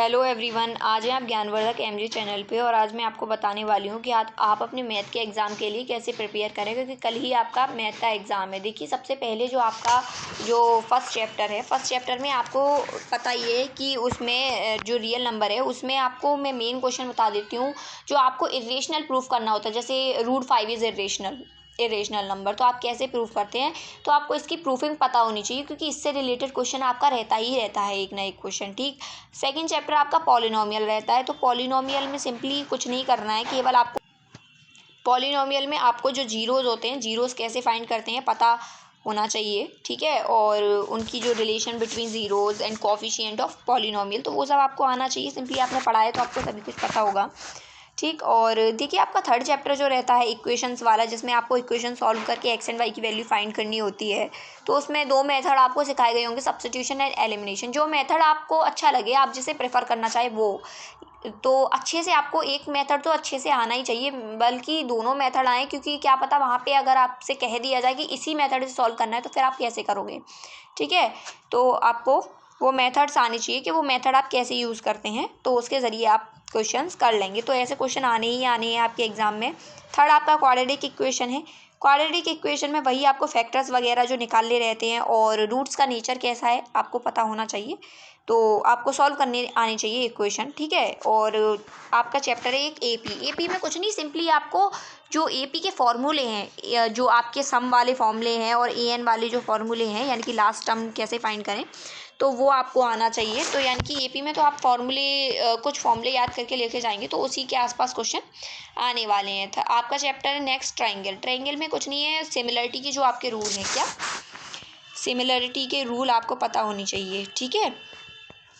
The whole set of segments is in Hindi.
हेलो एवरीवन, आज हैं आप ज्ञानवर्धक एमजी चैनल पे और आज मैं आपको बताने वाली हूँ कि आप अपने मैथ के एग्ज़ाम के लिए कैसे प्रिपेयर करें, क्योंकि कल ही आपका मैथ का एग्ज़ाम है। देखिए, सबसे पहले जो आपका फर्स्ट चैप्टर है, फर्स्ट चैप्टर में आपको पता ये है कि उसमें जो रियल नंबर है उसमें आपको मैं मेन क्वेश्चन बता देती हूँ जो आपको इरेशनल प्रूफ करना होता है। जैसे √5 इज़ इरेशनल नंबर, तो आप कैसे प्रूफ करते हैं, तो आपको इसकी प्रूफिंग पता होनी चाहिए, क्योंकि इससे रिलेटेड क्वेश्चन आपका रहता ही रहता है एक ना एक क्वेश्चन। ठीक, सेकंड चैप्टर आपका पॉलिनोमियल रहता है। तो पॉलिनोमियल में सिंपली कुछ नहीं करना है, केवल आपको पॉलिनोमियल में आपको जो जीरोज़ होते हैं, जीरोज़ कैसे फाइंड करते हैं पता होना चाहिए। ठीक है, और उनकी जो relation between zeros and coefficient of polynomial, तो वो सब आपको आना चाहिए। सिंपली आपने पढ़ा है तो आपको सभी कुछ पता होगा। ठीक, और देखिए आपका थर्ड चैप्टर जो रहता है इक्वेशंस वाला, जिसमें आपको इक्वेशन सॉल्व करके एक्स एंड वाई की वैल्यू फाइंड करनी होती है। तो उसमें दो मेथड आपको सिखाए गए होंगे, सब्स्टिट्यूशन एंड एलिमिनेशन। जो मेथड आपको अच्छा लगे, आप जिसे प्रेफर करना चाहे वो, तो अच्छे से आपको एक मेथड तो अच्छे से आना ही चाहिए, बल्कि दोनों मेथड आए, क्योंकि क्या पता वहाँ पे अगर आपसे कह दिया जाए कि इसी मेथड से सॉल्व करना है तो फिर आप कैसे करोगे। ठीक है, तो आपको वो मेथड्स आने चाहिए कि वो मेथड आप कैसे यूज़ करते हैं, तो उसके ज़रिए आप क्वेश्चंस कर लेंगे। तो ऐसे क्वेश्चन आने ही आने हैं आपके एग्जाम में। थर्ड आपका क्वाड्रेटिक इक्वेशन है। क्वाड्रेटिक इक्वेशन में वही आपको फैक्टर्स वगैरह जो निकालने रहते हैं और रूट्स का नेचर कैसा है आपको पता होना चाहिए, तो आपको सॉल्व करने आने चाहिए इक्वेशन। ठीक है, और आपका चैप्टर है एक एपी में कुछ नहीं, सिंपली आपको जो एपी के फॉर्मूले हैं, जो आपके सम वाले फॉर्मूले हैं और एन वाले जो फॉर्मूले हैं, यानी कि लास्ट टर्म कैसे फाइंड करें, तो वो आपको आना चाहिए। तो यानी कि एपी में तो आप कुछ फॉर्मूले याद करके लेके जाएंगे, तो उसी के आसपास क्वेश्चन आने वाले हैं। आपका चैप्टर है नेक्स्ट ट्राइंगल। ट्राइंगल में कुछ नहीं है, सिमिलरिटी के जो आपके रूल हैं, क्या सिमिलरिटी के रूल आपको पता होनी चाहिए। ठीक है,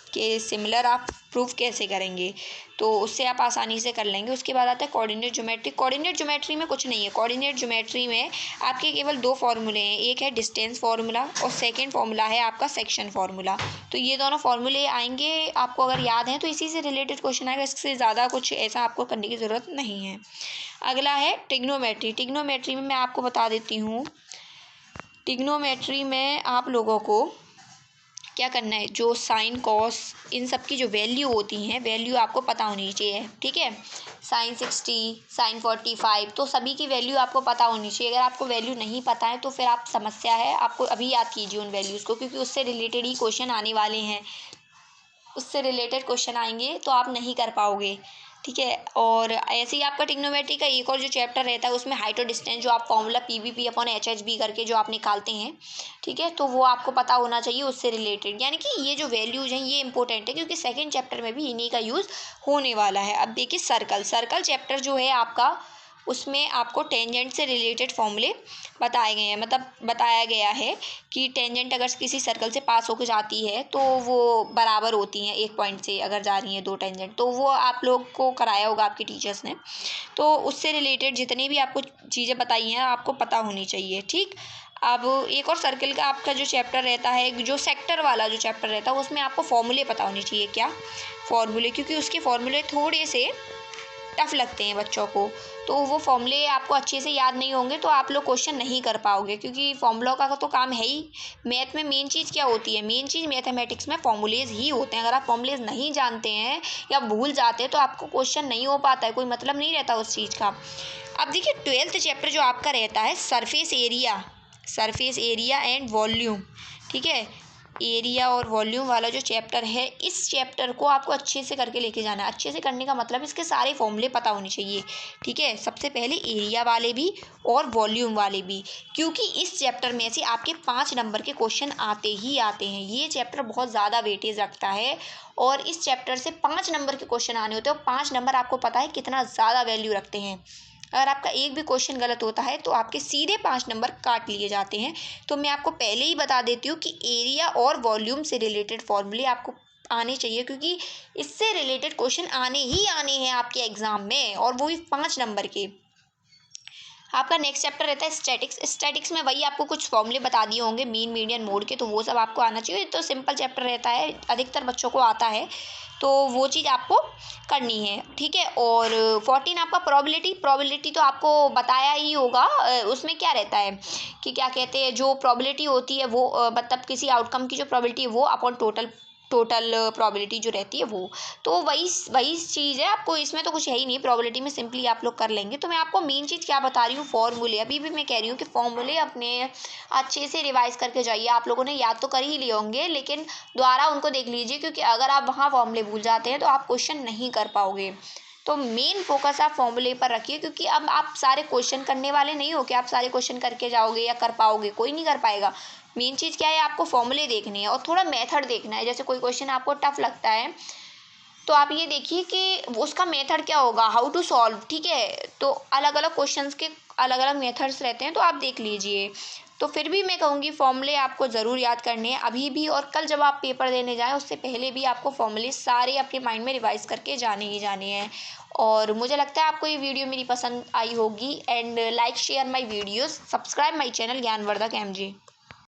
कि सिमिलर आप प्रूफ कैसे करेंगे, तो उससे आप आसानी से कर लेंगे। उसके बाद आता है कोऑर्डिनेट ज्योमेट्री। कोऑर्डिनेट ज्योमेट्री में कुछ नहीं है। कोऑर्डिनेट ज्योमेट्री में आपके केवल दो फार्मूले हैं, एक है डिस्टेंस फार्मूला और सेकंड फार्मूला है आपका सेक्शन फार्मूला। तो ये दोनों फार्मूले आएंगे, आपको अगर याद है तो इसी से रिलेटेड क्वेश्चन आएगा, इससे ज़्यादा कुछ ऐसा आपको करने की ज़रूरत नहीं है। अगला है ट्रिग्नोमेट्री। ट्रिग्नोमेट्री में मैं आपको बता देती हूँ, ट्रिग्नोमेट्री में आप लोगों को क्या करना है, जो साइन कॉस इन सब की जो वैल्यू होती हैं, वैल्यू आपको पता होनी चाहिए। ठीक है, साइन 60, साइन 45, तो सभी की वैल्यू आपको पता होनी चाहिए। अगर आपको वैल्यू नहीं पता है तो फिर आप समस्या है, आपको अभी याद कीजिए उन वैल्यूज़ को, क्योंकि उससे रिलेटेड ही क्वेश्चन आने वाले हैं। उससे रिलेटेड क्वेश्चन आएंगे तो आप नहीं कर पाओगे। ठीक है, और ऐसे ही आपका ट्रिग्नोमेट्री का एक और जो चैप्टर रहता है उसमें हाइट और डिस्टेंस, जो आप फॉर्मूला PVP/HHB करके जो आप निकालते हैं, ठीक है, तो वो आपको पता होना चाहिए उससे रिलेटेड। यानी कि ये जो वैल्यूज हैं ये इंपॉर्टेंट है, क्योंकि सेकंड चैप्टर में भी इन्हीं का यूज़ होने वाला है। अब देखिए सर्कल चैप्टर जो है आपका, उसमें आपको टेंजेंट से रिलेटेड फॉर्मूले बताए गए हैं। मतलब बताया गया है कि टेंजेंट अगर किसी सर्कल से पास होकर जाती है तो वो बराबर होती हैं, एक पॉइंट से अगर जा रही हैं दो टेंजेंट, तो वो आप लोग को कराया होगा आपके टीचर्स ने। तो उससे रिलेटेड जितनी भी आपको चीज़ें बताई हैं आपको पता होनी चाहिए। ठीक, अब एक और सर्कल का आपका जो चैप्टर रहता है, जो सेक्टर वाला जो चैप्टर रहता है, उसमें आपको फॉर्मूले पता होने चाहिए। क्या फॉर्मूले, क्योंकि उसके फॉर्मूले थोड़े से टफ लगते हैं बच्चों को, तो वो फॉर्मूले आपको अच्छे से याद नहीं होंगे तो आप लोग क्वेश्चन नहीं कर पाओगे, क्योंकि फॉर्मूलों का तो काम है ही। मैथ में मेन चीज़ क्या होती है, मेन चीज़ मैथमेटिक्स में फॉर्मूलेज ही होते हैं। अगर आप फॉर्मूलेज नहीं जानते हैं या भूल जाते हैं तो आपको क्वेश्चन नहीं हो पाता है, कोई मतलब नहीं रहता उस चीज़ का। अब देखिए ट्वेल्थ चैप्टर जो आपका रहता है सरफेस एरिया एंड वॉल्यूम। ठीक है, एरिया और वॉल्यूम वाला जो चैप्टर है, इस चैप्टर को आपको अच्छे से करके लेके जाना है। अच्छे से करने का मतलब इसके सारे फॉर्मूले पता होने चाहिए। ठीक है, सबसे पहले एरिया वाले भी और वॉल्यूम वाले भी, क्योंकि इस चैप्टर में से आपके 5 नंबर के क्वेश्चन आते ही आते हैं। ये चैप्टर बहुत ज़्यादा वेटेज रखता है और इस चैप्टर से 5 नंबर के क्वेश्चन आने होते हैं, और 5 नंबर आपको पता है कितना ज़्यादा वैल्यू रखते हैं। अगर आपका एक भी क्वेश्चन गलत होता है तो आपके सीधे 5 नंबर काट लिए जाते हैं। तो मैं आपको पहले ही बता देती हूँ कि एरिया और वॉल्यूम से रिलेटेड फॉर्मूले आपको आने चाहिए, क्योंकि इससे रिलेटेड क्वेश्चन आने ही आने हैं आपके एग्जाम में, और वो भी 5 नंबर के। आपका नेक्स्ट चैप्टर रहता है स्टैटिक्स में वही आपको कुछ फॉर्मूले बता दिए होंगे मीन मीडियन मोड के, तो वो सब आपको आना चाहिए। तो सिंपल चैप्टर रहता है, अधिकतर बच्चों को आता है, तो वो चीज़ आपको करनी है। ठीक है, और 14 आपका प्रोबेबिलिटी तो आपको बताया ही होगा। उसमें क्या रहता है कि क्या कहते हैं, जो प्रोबेबिलिटी होती है वो मतलब किसी आउटकम की जो प्रोबेबिलिटी है वो अपॉन टोटल टोटल प्रोबेबिलिटी जो रहती है वो। तो वही चीज़ है, आपको इसमें तो कुछ है ही नहीं, प्रोबेबिलिटी में सिंपली आप लोग कर लेंगे। तो मैं आपको मेन चीज़ क्या बता रही हूँ, फॉर्मूले। अभी भी मैं कह रही हूँ कि फॉर्मूले अपने अच्छे से रिवाइज करके जाइए। आप लोगों ने याद तो कर ही लिए होंगे, लेकिन दोबारा उनको देख लीजिए, क्योंकि अगर आप वहाँ फॉर्मूले भूल जाते हैं तो आप क्वेश्चन नहीं कर पाओगे। तो मेन फोकस आप फॉर्मूले पर रखिए, क्योंकि अब आप सारे क्वेश्चन करने वाले नहीं हो कि आप सारे क्वेश्चन करके जाओगे या कर पाओगे, कोई नहीं कर पाएगा। मेन चीज़ क्या है, आपको फॉर्मूले देखने हैं और थोड़ा मेथड देखना है। जैसे कोई क्वेश्चन आपको टफ लगता है तो आप ये देखिए कि उसका मेथड क्या होगा, हाउ टू सॉल्व, ठीक है। तो अलग अलग क्वेश्चंस के अलग अलग मेथड्स रहते हैं, तो आप देख लीजिए। तो फिर भी मैं कहूँगी फॉर्मूले आपको ज़रूर याद करने हैं अभी भी, और कल जब आप पेपर देने जाएं उससे पहले भी आपको फॉर्मूले सारे आपके माइंड में रिवाइज करके जाने ही जाने हैं। और मुझे लगता है आपको ये वीडियो मेरी पसंद आई होगी। And like share my videos, subscribe my channel ज्ञानवर्धक MG।